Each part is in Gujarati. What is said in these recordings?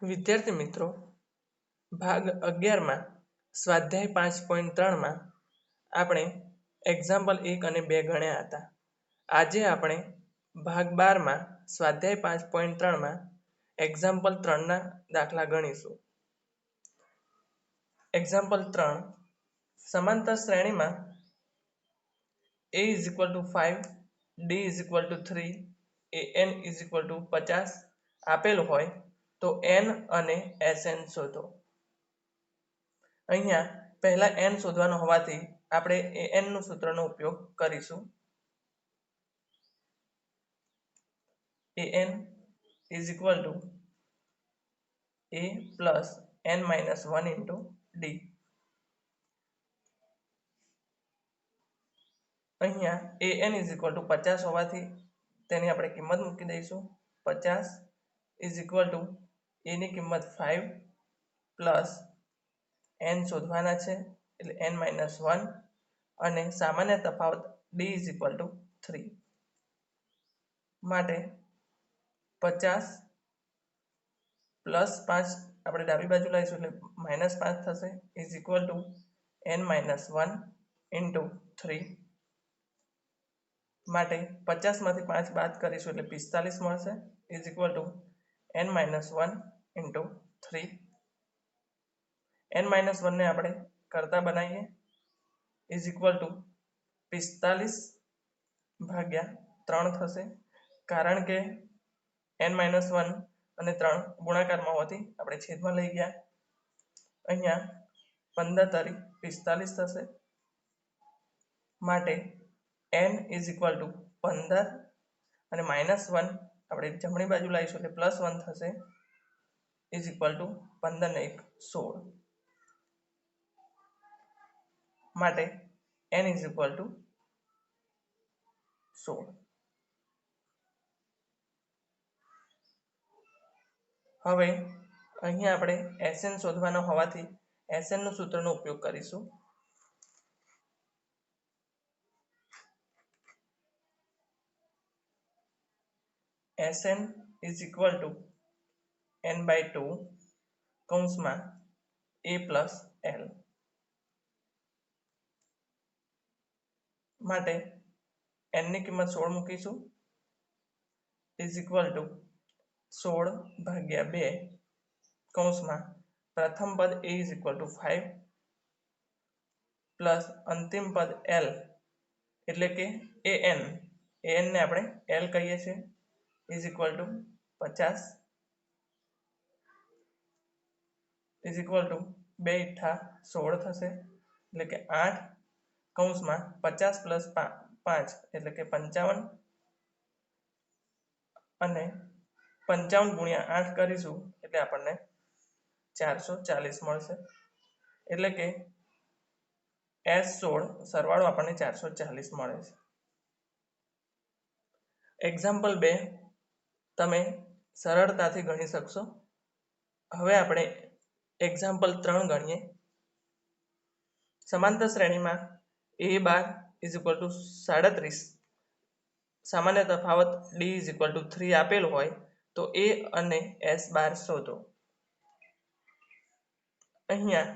વિદ્યાર્થી મિત્રો, ભાગ 11 માં સ્વાધ્યાય 5.3 માં આપણે એક્ઝામ્પલ 1 અને 2 ગણ્યા હતા. આજે આપણે ભાગ 12 માં સ્વાધ્યાય 5.3 માં એક્ઝામ્પલ 3 ના દાખલા ગણીશું. એક્ઝામ્પલ 3, સમાંતર શ્રેણીમાં a = 5, d = 3, an = 50 આપેલ હોય તો n અને Sn શોધો. અહીંયા પહેલા n શોધવાનો હોવાથી આપણે an નું સૂત્રનો ઉપયોગ કરીશું. an = a plus n minus 1 into d. અહીંયા an = 50 હોવાથી તેની આપણે કિંમત મૂકી દઈશું. 50 = a ની કિંમત 5 પ્લસ n શોધવાના છે એટલે n minus 1 અને સામાન્ય તફાવત d = 3 માટે 50 પ્લસ 5 આપણે ડાબી બાજુ લાવીશું એટલે -5 થશે n minus 1 into 3 માટે 50 માંથી 5 બાદ કરીશું એટલે 45 મળશે n minus 1 into 3. n minus 1 ને આપણે કરતા બનાવીએ = 45 ભાગ્યા 3 થશે. કારણ કે n minus 1 અને 3 ગુણાકારમાં હોવાથી આપણે છેદમાં લઈ ગયા. અહીંયા 15 તારી 45 થશે માટે n = 15 અને -1 આપણે જમણી બાજુ લાવીશું એટલે +1 થશે = 15 ને 1 16 માટે n = 16. હવે અહીંયા આપણે Sn શોધવાનો હોવાથી Sn નું સૂત્રનો ઉપયોગ કરીશું. Sn = n/2 કૌંસમાં a plus l માટે n ની કિંમત 16 મૂકીશું = 16 ભાગ્યા 2 કૌંસમાં પ્રથમ પદ a = 5 પ્લસ અંતિમ પદ l એટલે કે an ને આપણે l કહીએ છીએ = 50 = 2 * 16 થશે એટલે કે 8 કૌંસમાં 50 પ્લસ 5 એટલે કે 55 અને 55 ગુણ્યા 8 કરીશું એટલે આપણને 440 મળશે. એટલે કે S16 સરવાળો આપણને 440 મળે છે. એક્ઝામ્પલ 2 તમે સરળતાથી ગણી શકશો. હવે આપણે એક્ઝામ્પલ 3 ગણીએ. સમાંતર શ્રેણીમાં a12 = 37, સામાન્ય તફાવત d = 3 આપેલ હોય તો a અને S12 શોધો. અહીંયા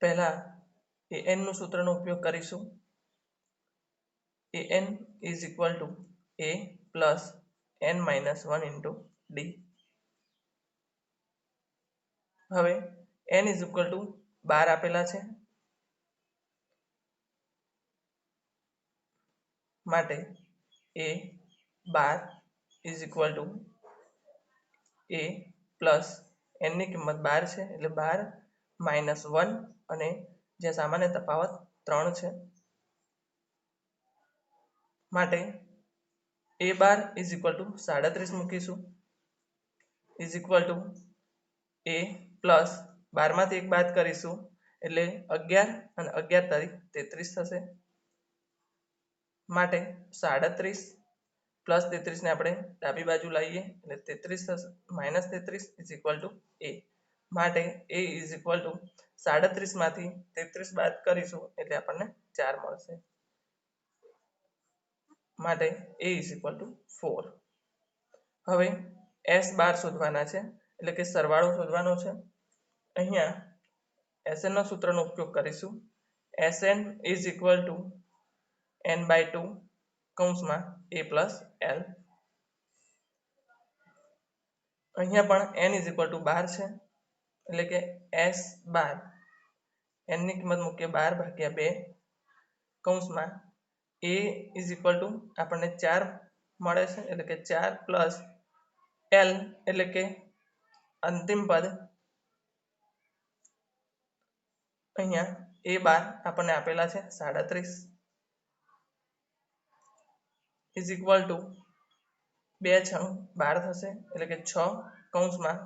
પહેલા an નું સૂત્રનો ઉપયોગ કરીશું. an = a plus n minus 1 into d. હવે n = 12 આપેલા છે માટે a12 = a plus n ની કિંમત 12 છે એટલે 12 minus 1 અને જે સામાન્ય તફાવત 3 છે માટે a12 = 37 મૂકીશું a plus 12 માંથી 1 બાદ કરીશું એટલે 11 અને 11 તારીખ 33 થશે માટે 37 પ્લસ 33 ને આપણે ડાબી બાજુ લાવીએ એટલે 33 થશે -33 = a માટે a = 37 માંથી 33 બાદ કરીશું એટલે આપણને 4 મળશે માટે a ઇઝ ઇક્વલ ટુ 4. હવે S12 શોધવાના છે, એટલે કે સરવાળો શોધવાનો છે. અહીંયા SNનો સૂત્રનો ઉપયોગ કરીશું. SN is equal two n/2 કૌંસમાં a પ્લસ l. અહીંયા પણ n ઇઝ ઇક્વલ ટુ 12 છે, એટલે કે S12 n ની કિંમત મૂકીએ 12/2 કૌંસમાં a ઇઝ ઇક્વલ ટુ આપણને 4 મળે છે, એટલે કે 4 પ્લસ l એટલે કે અંતિમ પદ. અહીંયા a12 આપણને આપેલા છે 37 ઇઝ ઇક્વલ ટુ 2 × 12 થશે, એટલે કે 6 કૌંસમાં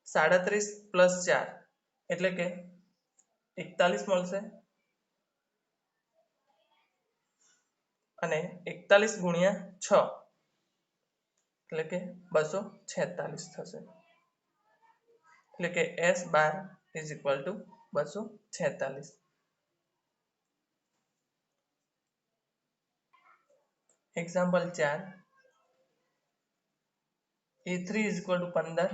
37 પ્લસ 4 એટલે કે 41 મળશે, અને 41 ગુણ્યા 6 એટલે કે 246 થશે, એટલે કે S12 is equal two 246. Example 4, a3 is equal two 15,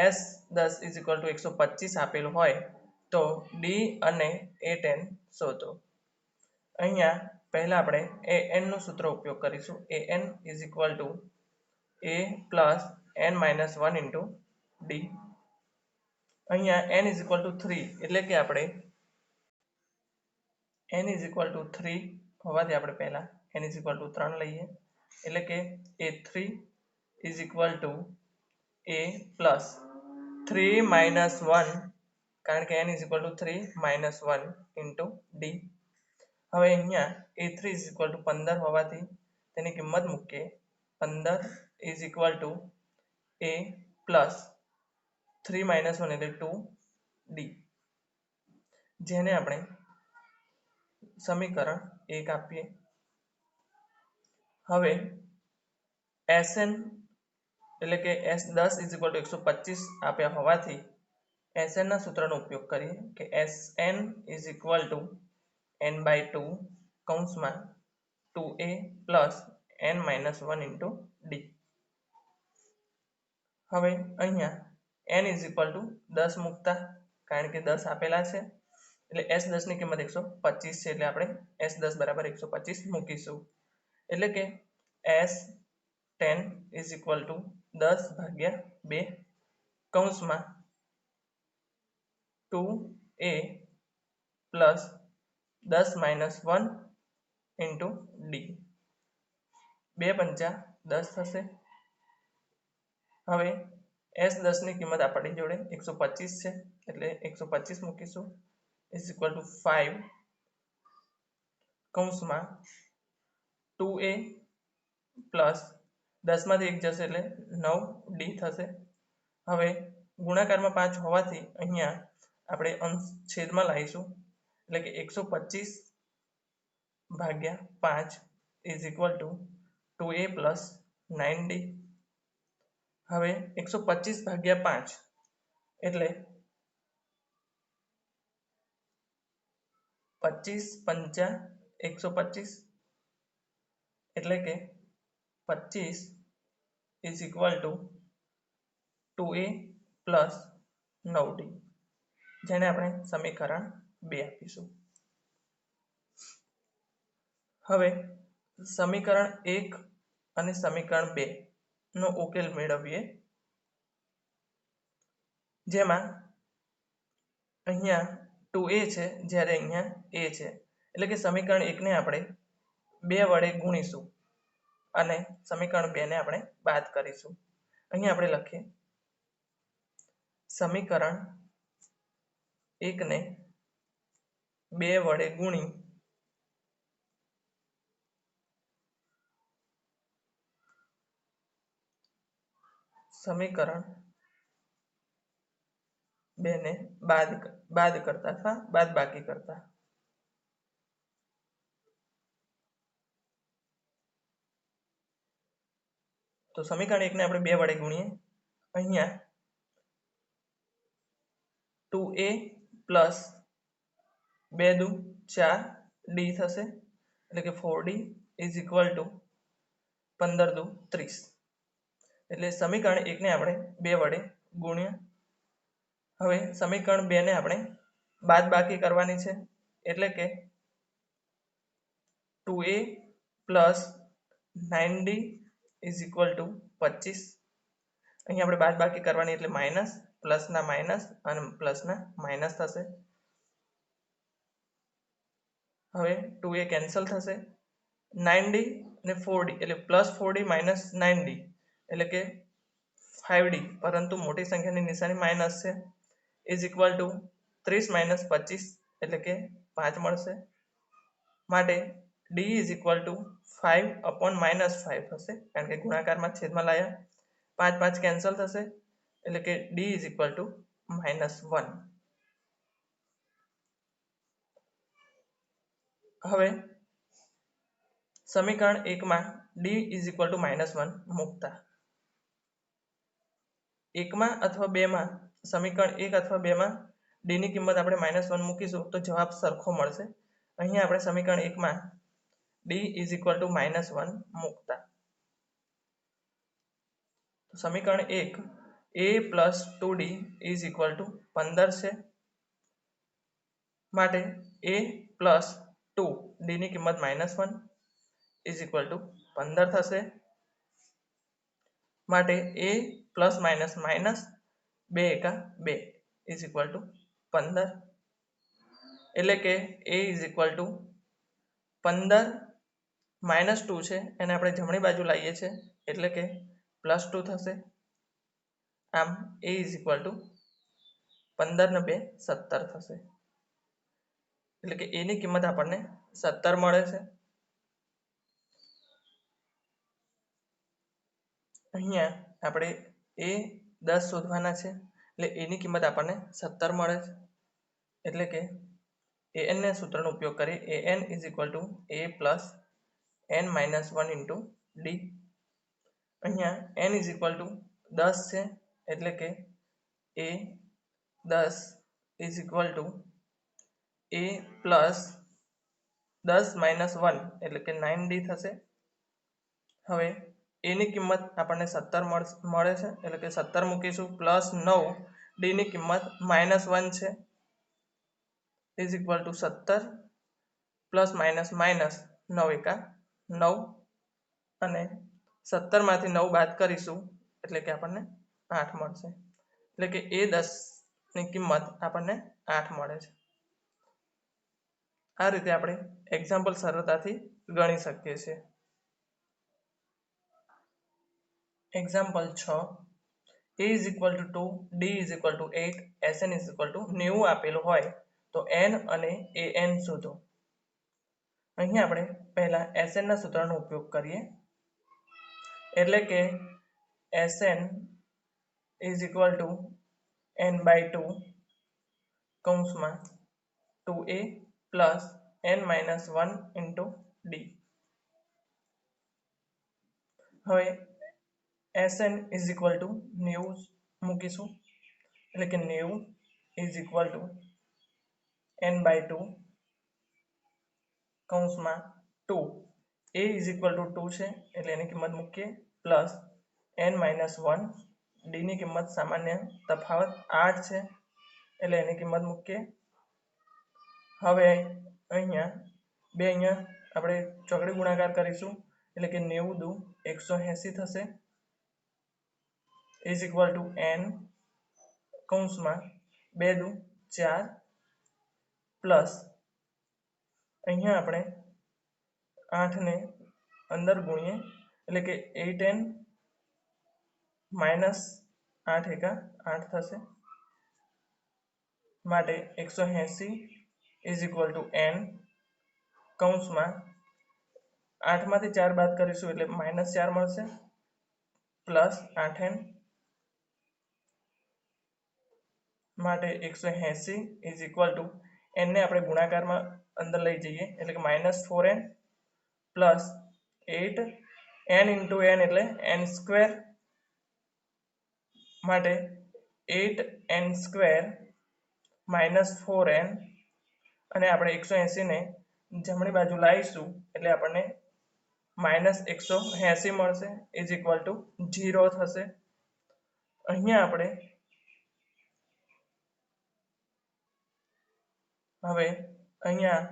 S10 is equal two 125 આપેલું હોય તો d અને a10 શોધો. અહીંયા પહેલા આપણે an નો સૂત્ર ઉપયોગ કરીશું. an is equal two a plus n minus 1 into d. અહીંયા n ઇઝ ઇક્વલ ટુ 3 એટલે કે આપણે n ઇઝ ઇક્વલ ટુ 3 હોવાથી આપણે પહેલા n ઇઝ ઇક્વલ ટુ 3 લઈએ, એટલે કે a3 is equal two a plus 3 minus 1, કારણ કે n is equal two 3 minus 1 into d. હવે અહીંયા a3 ઇઝ ઇક્વલ ટુ 15 હોવાથી તેની કિંમત મૂકીએ. 15 is equal two a plus 3 minus 1 એટલે 2d, જેને આપણે સમીકરણ 1 આપીએ. હવે Sn એટલે કે S10 ઇઝ ઇક્વલ ટુ 125 આપ્યા હોવાથી Sn ના સૂત્રનો ઉપયોગ કરીએ કે Sn is equal two n/2 કૌંસમાં 2a plus n minus 1 into d. હવે અહીંયા n ઇઝ ઇક્વલ ટુ 10 મૂકતા, કારણ કે 10 આપેલા છે, એટલે S10 ની કિંમત 125 છે, એટલે આપણે S10 બરાબર 125 મૂકીશું, એટલે કે S10 ઇઝ ઇક્વલ ટુ 10/2 કૌંસમાં 2a plus 10 minus 1 into d. 2 પંચા 10 થશે. હવે S10 ની કિંમત આપણી જોડે 125 છે, એટલે 125 મૂકીશું, ઇઝ ઇક્વલ ટુ 5 કૌંસમાં 2a પ્લસ 10 માંથી 1 જશે એટલે 9d થશે. હવે ગુણાકારમાં 5 હોવાથી અહીંયા આપણે અંશ છેદમાં લાવીશું, એટલે કે 125/5 is equal two 2a plus 9d. હવે 125/5 એટલે 25 પંચા 125, એટલે કે 25 is equal two 2a plus 9d, જેને આપણે સમીકરણ 2 આપીશું. હવે સમીકરણ 1 અને સમીકરણ 2 નો ઉકેલ મેળવીએ, જેમાં અહીંયા 2a છે, જ્યારે અહીંયા a છે, એટલે કે સમીકરણ 1 ને આપણે 2 વડે ગુણીશું અને સમીકરણ 2 ને આપણે બાદ કરીશું. અહીંયા આપણે લખીએ સમીકરણ 1 ને 2 વડે ગુણી સમીકરણ 2 ને બાદ કરતા અથવા બાદબાકી કરતા. તો સમીકરણ 1 ને આપણે 2 વડે ગુણીએ. અહીંયા 2a પ્લસ 2 દુ 4d થશે, એટલે કે 4d ઇઝ ઇક્વલ ટુ 15 દુ 30. એટલે સમીકરણ 1 ને આપણે 2 વડે ગુણ્યા. હવે સમીકરણ 2 ને આપણે બાદબાકી કરવાની છે, એટલે કે 2a plus 9d is equal two 25. અહીં આપણે બાદબાકી કરવાની એટલે માઇનસ, પ્લસના માઇનસ અને પ્લસના માઇનસ થશે. હવે 2a કેન્સલ થશે. 9d ને 4d એટલે પ્લસ 4d માઇનસ 9d એટલે કે 5d, પરંતુ મોટી સંખ્યાની નિશાની માઇનસ છે, ઇઝ ઇક્વલ ટુ 30 માઇનસ 25 એટલે કે 5 મળશે. માટે d is equal two 5 upon minus 5 થશે, કારણ કે ગુણાકારમાં છેદમાં લાયા. 5 5 કેન્સલ થશે, એટલે કે d ઇઝ ઇક્વલ ટુ -1. હવે સમીકરણ 1 માં d ઇઝ ઇક્વલ ટુ -1 મૂકતા 1 માં અથવા 2 માં, સમીકરણ 1 અથવા 2 માં d ની કિંમત આપણે -1 મૂકીશું તો જવાબ સરખો મળશે. અહીંયા આપણે સમીકરણ 1 માં d ઇઝ ઇક્વલ ટુ -1 મૂકતા સમીકરણ 1 a plus 2d is equal two 15 છે. માટે a પ્લસ 2 d ની કિંમત -1 ઇઝ ઇક્વલ ટુ 15 થશે. માટે a પ્લસ માઇનસ માઇનસ 2 એકા 2 ઇઝ ઇક્વલ ટુ 15. એટલે કે a ઇઝ ઇક્વલ ટુ 15 -2 છે, એને આપણે જમણી બાજુ લાવીએ છીએ, એટલે કે +2 થશે. આમ a ઇઝ ઇક્વલ ટુ 15 ને 2 17 થશે. એટલે કે a ની કિંમત આપણને 17 મળે છે. અહીંયા આપણે a 10 શોધવાના છે, એટલે a ની કિંમત આપણને 17 મળે છે. એટલે કે an ના સૂત્રનો ઉપયોગ કરી an is equal two a plus n minus 1 into d. અહીંયા n ઇઝ ઇક્વલ ટુ 10 છે, એટલે કે a 10 is equal two a plus 10 minus 1 એટલે કે 9d થશે. હવે a ની કિંમત આપણને 17 મળે છે, એટલે કે 17 મૂકીશું, પ્લસ 9 d ની કિંમત -1 છે, is equal two 17 plus minus minus 9 એકા 9, અને 17 માંથી 9 બાદ કરીશું એટલે કે આપણને 8 મળશે. એટલે કે a 10 ની કિંમત આપણને 8 મળે છે. આ રીતે આપણે એક્ઝામ્પલ સરળતાથી ગણી શકીએ છીએ. Example 6, a is equal to 2, d is equal two 8, sn is equal two 90 આપેલું હોય તો n અને an શોધો. અહીં આપણે પહેલા sn ના સૂત્રનો ઉપયોગ કરીએ, એટલે કે sn is equal two n/2 કૌંસમાં 2a plus n minus 1 into d. હવે sn ઇઝ ઇક્વલ ટુ 90 મૂકીશું, એટલે કે 90 ઇઝ ઇક્વલ ટુ n/2 કૌંસમાં 2 a ઇઝ ઇક્વલ ટુ 2 છે, એટલે એની કિંમત મૂકીએ, પ્લસ n માઇનસ 1 d ની કિંમત સામાન્ય તફાવત 8 છે, એટલે એની કિંમત મૂકીએ. હવે અહીંયા આપણે ચોકડી ગુણાકાર કરીશું, એટલે કે 90 દુ 180 થશે, ઇઝ ઇક્વલ ટુ n કૌંસમાં 2 દુ 4 પ્લસ અહીંયા આપણે 8 ને અંદર ગુણીએ, એટલે કે 8n માઇનસ 8 એકા 8 થશે. માટે 180 ઇઝ ઇક્વલ ટુ n કૌંસમાં 8 માંથી 4 બાદ કરીશું એટલે -4 મળશે, પ્લસ 8n માટે 180 ઇઝ ઇક્વલ ટુ n ને આપણે ગુણાકારમાં અંદર લઈ જઈએ, એટલે કે -4n plus 8n into n એટલે n સ્ક્વેર, માટે 8n સ્ક્વેર માઇનસ 4n, અને આપણે 180 ને જમણી બાજુ લાવીશું એટલે આપણને -180 મળશે ઇઝ ઇક્વલ ટુ 0 થશે. અહીંયા આપણે હવે અહીંયા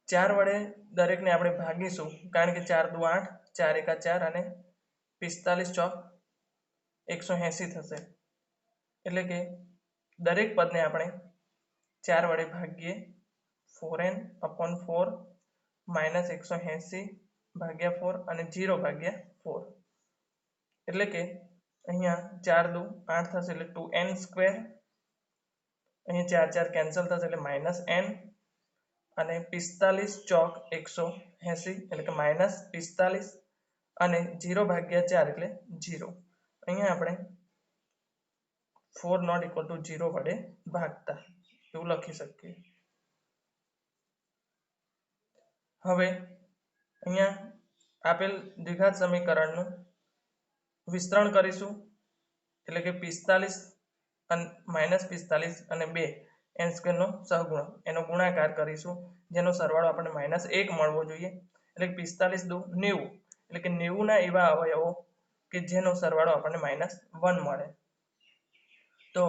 4 વડે દરેકને આપણે ભાગીશું, કારણ કે 4 દુ 8, 4 એકા 4 અને 45 ચોક 180 થશે. એટલે કે દરેક પદને આપણે 4 વડે ભાગીએ 4n/4 -180 ભાગ્યા 4 અને 0 ભાગ્યા 4. એટલે કે અહીંયા 4 દુ 8 થશે એટલે 2n². અહીંયા 4 4 કેન્સલ થશે એટલે -n અને 45 ચોક 180 એટલે કે -45 અને 0 ભાગ્યા 4 એટલે 0. અહીંયા આપણે 4 નોટ ઇક્વલ ટુ 0 વડે ભાગતા એવું લખી શકીએ. હવે અહીંયા આપેલ દ્વિઘાત સમીકરણનું વિસ્તરણ કરીશું, એટલે કે 45 -45 અને 2 n² નો સહગુણક એનો ગુણાકાર કરીશું, જેનો સરવાળો આપણને -1 મળવો જોઈએ. એટલે 45 દુ 90 એટલે કે 90 ના એવા અવયવો કે જેનો સરવાળો આપણને -1 મળે. તો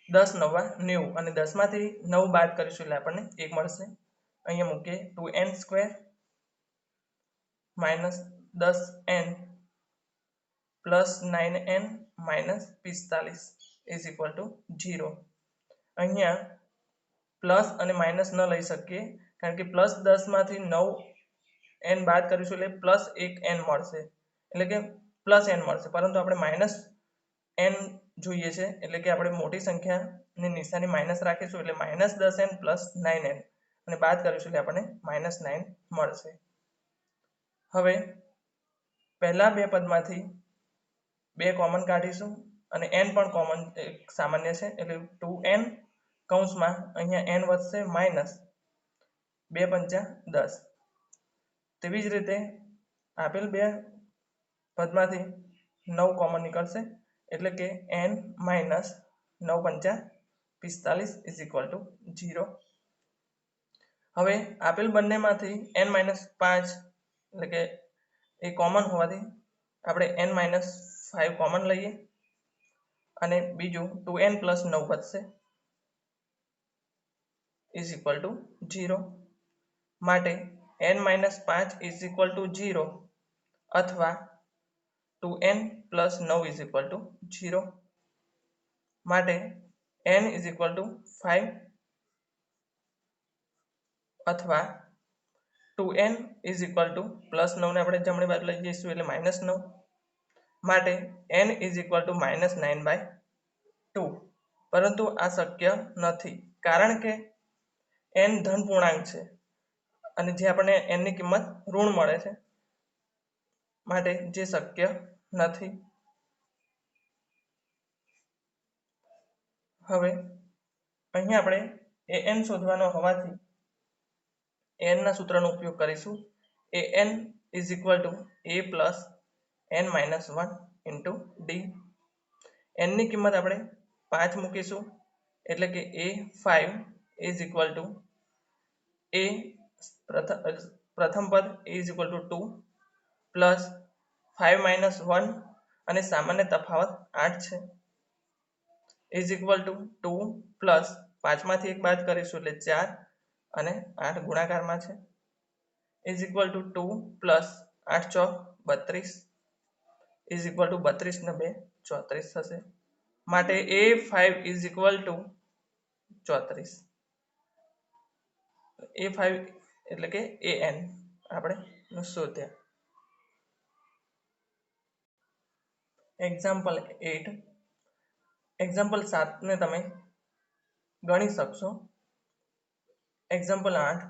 10 9 90 અને 10 માંથી 9 બાદ કરીશું એટલે આપણને 1 મળશે. અહીંયા મૂકીએ 2n² -10n plus 9n -45 is equal two 0. અહીંયા પ્લસ અને માઇનસ ન લઈ શકીએ, કારણ કે +10 માંથી 9n બાદ કરીશું એટલે +1n મળશે, એટલે કે +n મળશે. પરંતુ આપણે -n જોઈએ છે, એટલે કે આપણે મોટી સંખ્યાની નિશાની માઇનસ રાખીશું, એટલે -10n + 9n અને બાદ કરીશું એટલે આપણને -9 મળશે. હવે પહેલા બે પદમાંથી 2 કોમન કાઢીશું અને n પણ કોમન સામાન્ય છે, એટલે 2n કૌંસમાં અહીંયા n વધશે -2 પંચા 10. તેવી જ રીતે આપેલ બે પદમાંથી 9 કોમન નીકળશે, એટલે કે n -9 પંચા 45 ઇઝ ઇક્વલ ટુ 0. હવે આપેલ બંનેમાંથી n -5 એટલે કે એ કોમન હોવાથી આપણે n -5 કોમન લઈએ અને બીજું 2n + 9 વધશે ઇઝ ઇક્વલ ટુ 0. માટે n -5 ઇઝ ઇક્વલ ટુ 0 અથવા 2n + 9 ઇઝ ઇક્વલ ટુ 0. માટે n ઇઝ ઇક્વલ ટુ 5 અથવા 2n ઇઝ ઇક્વલ ટુ +9 ને આપણે જમણી બાજુ લઈ જઈશું એટલે -9. માટે n ઇઝ ઇક્વલ ટુ -9/2. પરંતુ આ શક્ય નથી, કારણ કે n ધન પૂર્ણાંક છે અને જે આપણને n ની કિંમત ઋણ મળે છે, માટે જે શક્ય નથી. હવે અહીંયા આપણે an શોધવાનો હોવાથી n ના સૂત્રનો ઉપયોગ કરીશું. an is equal two a plus n minus 1 into d. n ની કિંમત આપણે 5 મૂકીશું, એટલે કે a5 is equal two a પ્રથમ પદ a is equal to 2 plus 5 minus 1 અને સામાન્ય તફાવત 8 છે ઇઝ ઇક્વલ ટુ 2 પ્લસ 5 માંથી 1 બાદ કરીશું એટલે 4 અને 8 ગુણાકારમાં છે ઇઝ ઇક્વલ ટુ 2 પ્લસ 8 ચોક 32 ઇઝ ઇક્વલ ટુ 32 ને 2 34 થશે. માટે a5 is equal two 34. a5 એટલે કે an આપણે શોધ્યા. એક્ઝામ્પલ 8 એક્ઝામ્પલ 7 ને તમે ગણી શકશો. Example 8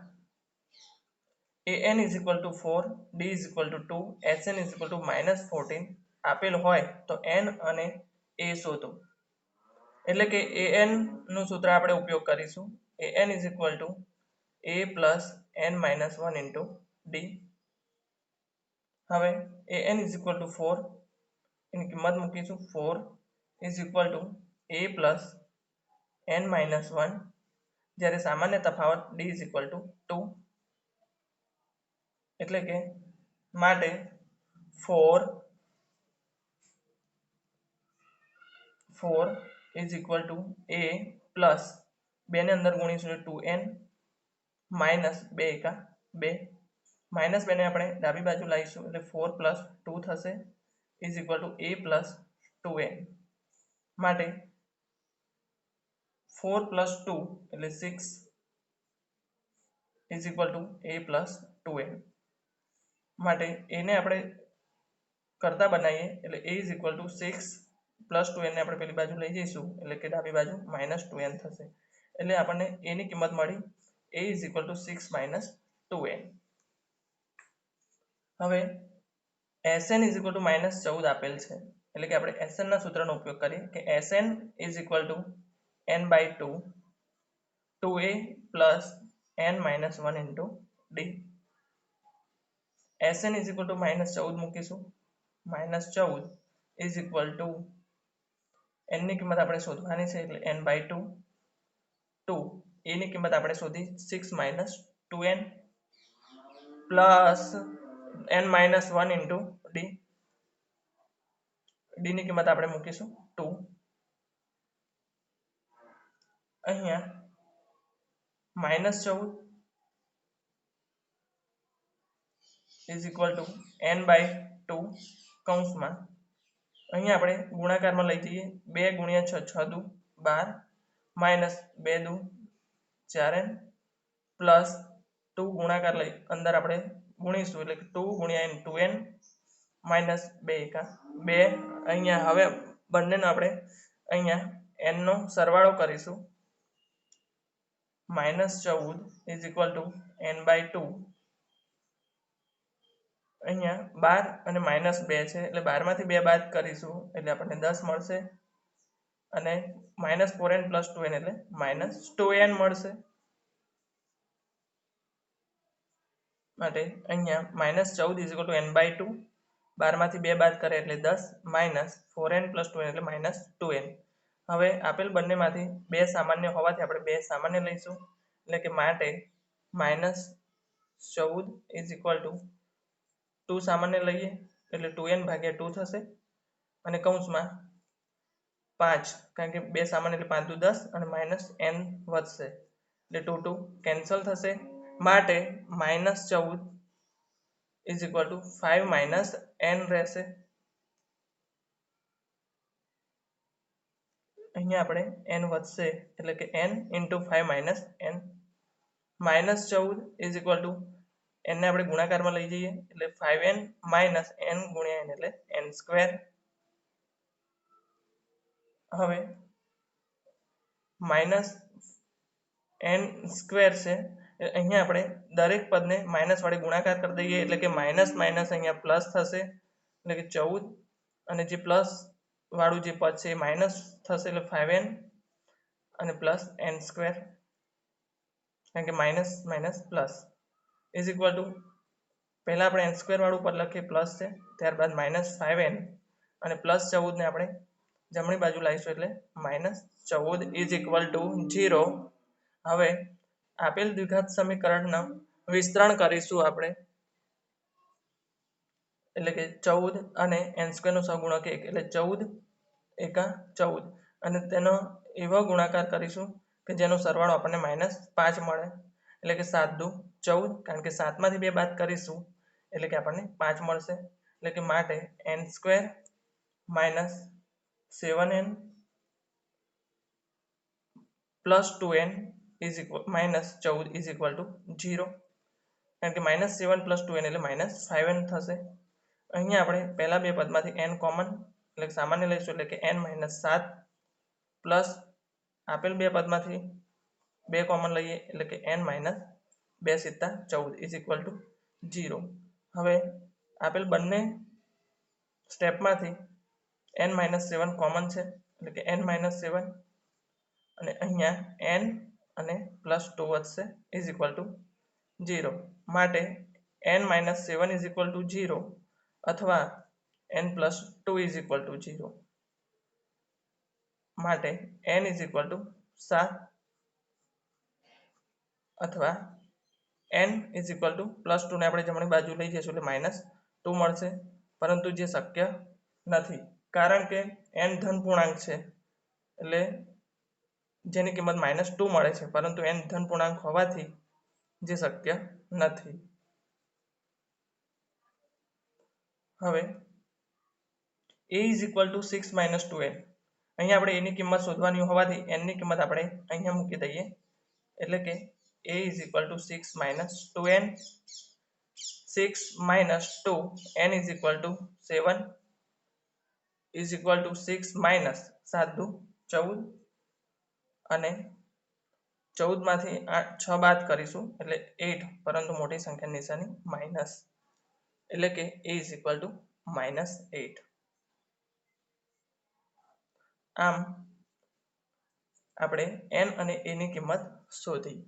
an is equal two 4, d is equal to 2, sn is equal two -14 આપેલ હોય તો n અને a શોધો. એટલે કે an નું સૂત્ર આપણે ઉપયોગ કરીશું. an is equal two a plus n minus 1 into d. હવે an ઇઝ ઇક્વલ ટુ 4 એની કિંમત મૂકીશું. 4 is equal two a plus n minus 1, જ્યારે સામાન્ય તફાવત d ઇઝ ઇક્વલ ટુ 2, એટલે કે માટે 4 is equal two a plus 2 ને અંદર ગુણીશું એટલે 2n માઇનસ 2 એકા 2 માઇનસ 2 ને આપણે ડાબી બાજુ લાવીશું એટલે 4 પ્લસ 2 થશે is equal two a plus 2n માટે 4 પ્લસ 2 એટલે 6 is equal two a plus 2n માટે એને આપણે કરતા બનાવીએ એટલે a is equal two 6 plus 2n ને આપણે પેલી બાજુ લઈ જઈશું એટલે કે ડાબી બાજુ માઇનસ 2n થશે એટલે આપણને a ની કિંમત મળી a is equal two 6 minus 2n હવે Sn is equal to minus 14 આપેલ છે એટલે કે આપણે Sn ના સૂત્રનો ઉપયોગ કરીએ કે Sn is equal to n by 2 2a plus n minus 1 into d Sn is equal to minus 14 મૂકીશું minus 14 is equal to n ની કિંમત આપણે શોધવાની છે એટલે n બાય 2 2 a ની કિંમત આપણે શોધી 6 minus 2n plus n minus 1 into d ની કિંમત આપણે મૂકીશું 2 અહીંયા minus 14 is equal to n by 2 કૌંસમાં અહીંયા આપણે ગુણાકારમાં લઈ જઈએ 2 ગુણ્યા 6 6 દુ 12 માઇનસ 2 દુ 4n પ્લસ 2 ગુણાકાર લઈ અંદર આપણે ગુણીશું એટલે કે 2 ગુણ્યા n 2n માઇનસ 2 એકા 2 અહીંયા હવે બંનેનો આપણે અહીંયા n નો સરવાળો કરીશું minus 14 is equal to n by 2 અહીંયા 12 અને માઇનસ 2 છે એટલે 12 માંથી 2 બાદ કરીશું એટલે આપણને 10 મળશે અને માઇનસ 4n પ્લસ 2n એટલે માઇનસ 2n મળશે માટે અહીંયા minus 14 is equal to n by 2 12 માંથી 2 બાદ કરે એટલે 10 માઇનસ 4n પ્લસ 2n એટલે માઇનસ 2n હવે આપેલ બંનેમાંથી 2 સામાન્ય હોવાથી આપણે 2 સામાન્ય લઈશું એટલે કે માટે માઇનસ 14 ઇઝ ઇક્વલ ટુ 2 સામાન્ય લઈએ એટલે 2n ભાગ્યા 2 થશે અને કૌંસમાં 5 કારણ કે 2 સામાન્ય એટલે 5 દુ 10 અને માઇનસ n વધશે એટલે 2 2 કેન્સલ થશે માટે minus 14 is equal two 5 minus n રહેશે અહીંયા આપણે n વધશે એટલે કે n into 5 minus n minus 14 is equal to n ને આપણે ગુણાકારમાં લઈ જઈએ એટલે 5n માઇનસ n ગુણ્યા n એટલે n સ્ક્વેર હવે માઇનસ n સ્ક્વેર છે અહીંયા આપણે દરેક પદને માઇનસ વડે ગુણાકાર કરી દઈએ એટલે કે માઇનસ માઇનસ અહીંયા પ્લસ થશે એટલે કે 14 અને જે પ્લસ વાળું જે પદ છે એ માઇનસ થશે એટલે 5n અને પ્લસ n સ્ક્વેર કારણ કે minus minus plus is equal two પહેલા આપણે n સ્ક્વેર વાળું પદ લખીએ પ્લસ છે ત્યારબાદ માઇનસ 5n અને પ્લસ 14 ને આપણે જમણી બાજુ લાવીશું એટલે માઇનસ 14 ઇઝ ઇક્વલ ટુ 0 હવે આપેલ દ્વિઘાત સમીકરણનું વિસ્તરણ કરીશું આપણે એટલે કે 14 અને n સ્ક્વેર નો સહગુણક 1 એટલે 14 એકા 14 અને તેનો એવો ગુણાકાર કરીશું કે જેનો સરવાળો આપણને માઇનસ 5 મળે એટલે કે 7 દુ 14 કારણ કે 7 માંથી 2 બાદ કરીશું એટલે કે આપણને 5 મળશે એટલે કે માટે n square minus 7n plus 2n is equal minus 14 is equal two 0 કારણ કે માઇનસ 7 પ્લસ 2n એટલે માઇનસ 5n થશે અહીંયા આપણે પહેલા બે પદમાંથી n કોમન એટલે સામાન્ય લઈશું એટલે કે n માઇનસ 7 પ્લસ આપેલ બે પદમાંથી 2 કોમન લઈએ એટલે કે n minus 2 સિત્તા 14 is equal two 0 હવે આપેલ બંને સ્ટેપમાંથી n માઇનસ 7 કોમન છે એટલે કે n માઇનસ 7 અને અહીંયા n અને પ્લસ 2 વધશે ઇઝ ઇક્વલ ટુ 0 માટે n minus 7 is equal two 0 અથવા n plus 2 is equal two 0 માટે n ઇઝ ઇક્વલ ટુ 7 અથવા n is equal two plus 2 ને આપણે જમણી બાજુ લઈ જઈશું એટલે માઇનસ 2 મળશે, પરંતુ જે શક્ય નથી, કારણ કે n ધન પૂર્ણાંક છે એટલે જેની કિંમત -2 મળે છે, પરંતુ n ધન પૂર્ણાંક હોવાથી જે શક્ય નથી. હવે a = 6 - 2n. અહીંયા આપણે a ની કિંમત શોધવાની હોવાથી n ની કિંમત આપણે અહીંયા મૂકી દઈએ, એટલે કે a = 6 - 2n. 6 - 2 n = 7 = 6 - 7 દુ 14 અને 14 માંથી 6 બાદ કરીશું એટલે 8, પરંતુ મોટી સંખ્યાની નિશાની માઇનસ, એટલે કે a = -8. આમ આપણે n અને a ની કિંમત શોધી.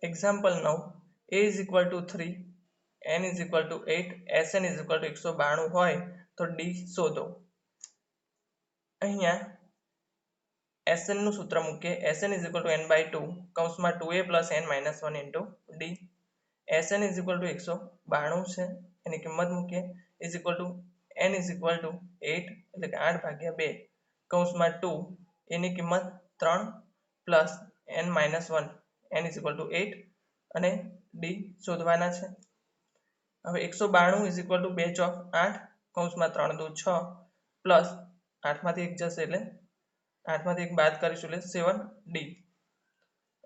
એક્ઝામ્પલ 9. a = 3, n = 8, Sn = 192 હોય તો d શોધો. અહીંયા Sn નું સૂત્ર મૂકીએ. Sn = n/2 કૌંસમાં 2a + n - 1 * d. Sn = 192 છે, એની કિંમત મૂકીએ. n = 8, એટલે કે 8/2 કૌંસમાં 2, એની કિંમત 3 + n - 1, n = 8 અને d શોધવાના છે. હવે 192 = 2 ચોક 8 કૌંસમાં 3 દુ 6 પ્લસ 8 માંથી 1 જશે એટલે 8 માંથી 1 બાદ કરીશું એટલે 7d.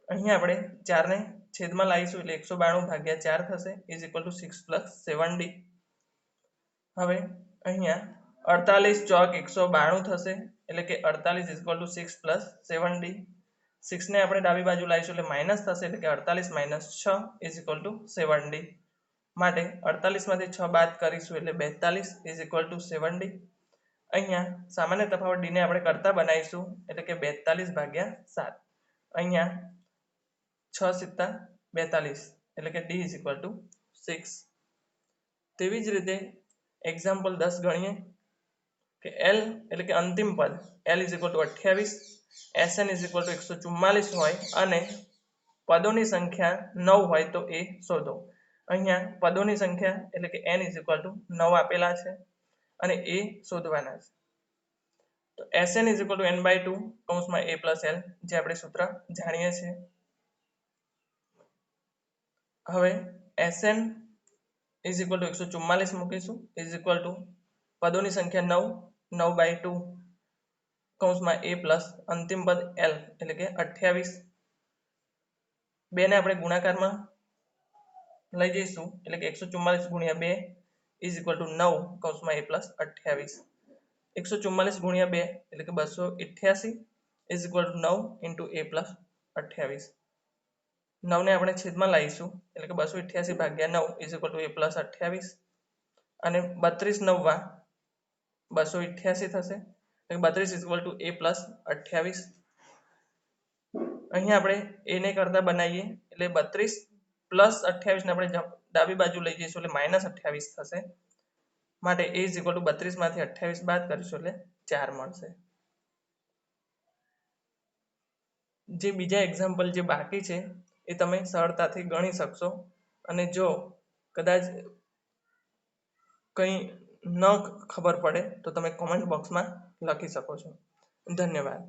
અહીંયા આપણે 4 ને છેદમાં લાવીશું એટલે 192/4 થશે, = 6 + 7d. હવે અહીંયા 48 ચોક 192 થશે, એટલે કે 48 = 6 + 7d. 6 ને આપણે ડાબી બાજુ લાવીશું એટલે માઇનસ થશે, એટલે કે 48 - 6 = 7d. માટે 48 માંથી 6 બાદ કરીશું એટલે 42 = 7d. અહીંયા સામાન્ય તફાવત d ને આપણે કરતા બનાવીશું, એટલે કે 42/7. અહીંયા 6 × 7 = 42, એટલે કે d = 6. તેવી જ રીતે એક્ઝામ્પલ 10 ગણીએ કે l એટલે કે અંતિમ પદ l = 28, Sn = 144 હોય અને પદોની સંખ્યા 9 હોય તો a શોધો. અહીંયા પદોની સંખ્યા એટલે કે n = 9 આપેલા છે અને a શોધવાના છે. તો Sn = n/2 કૌંસમાં a + l, જે આપણે સૂત્ર જાણીએ છીએ. હવે Sn = 144 મૂકીશું, પદોની સંખ્યા 9, 9/2 કૌંસમાં a પ્લસ અંતિમ પદ l, એટલે કે 28. 2 ને આપણે ગુણાકારમાં લઈ જઈશું, એટલે કે 144 × 2 = 9 કૌંસમાં a + 28. 144 × 2 એટલે કે 288 = 9 × a + 28. 9 ને આપણે છેદમાં લાવીશું એટલે કે 288/9 = a + 28 અને 32 9 288 થશે, એટલે 32 = a + 28. અહીંયા આપણે a ને કરતા બનાવીએ એટલે 32 + 28 ને આપણે ડાબી બાજુ લઈ જઈશું એટલે -28 થશે. માટે a = 32 માંથી 28 બાદ કરીશું એટલે 4 મળશે. જે બીજા એક્ઝામ્પલ જે બાકી છે એ તમે સરળતાથી ગણી શકશો, અને જો કદાચ કંઈ ન ખબર પડે તો તમે કોમેન્ટ બોક્સમાં લખી શકો છો. ધન્યવાદ.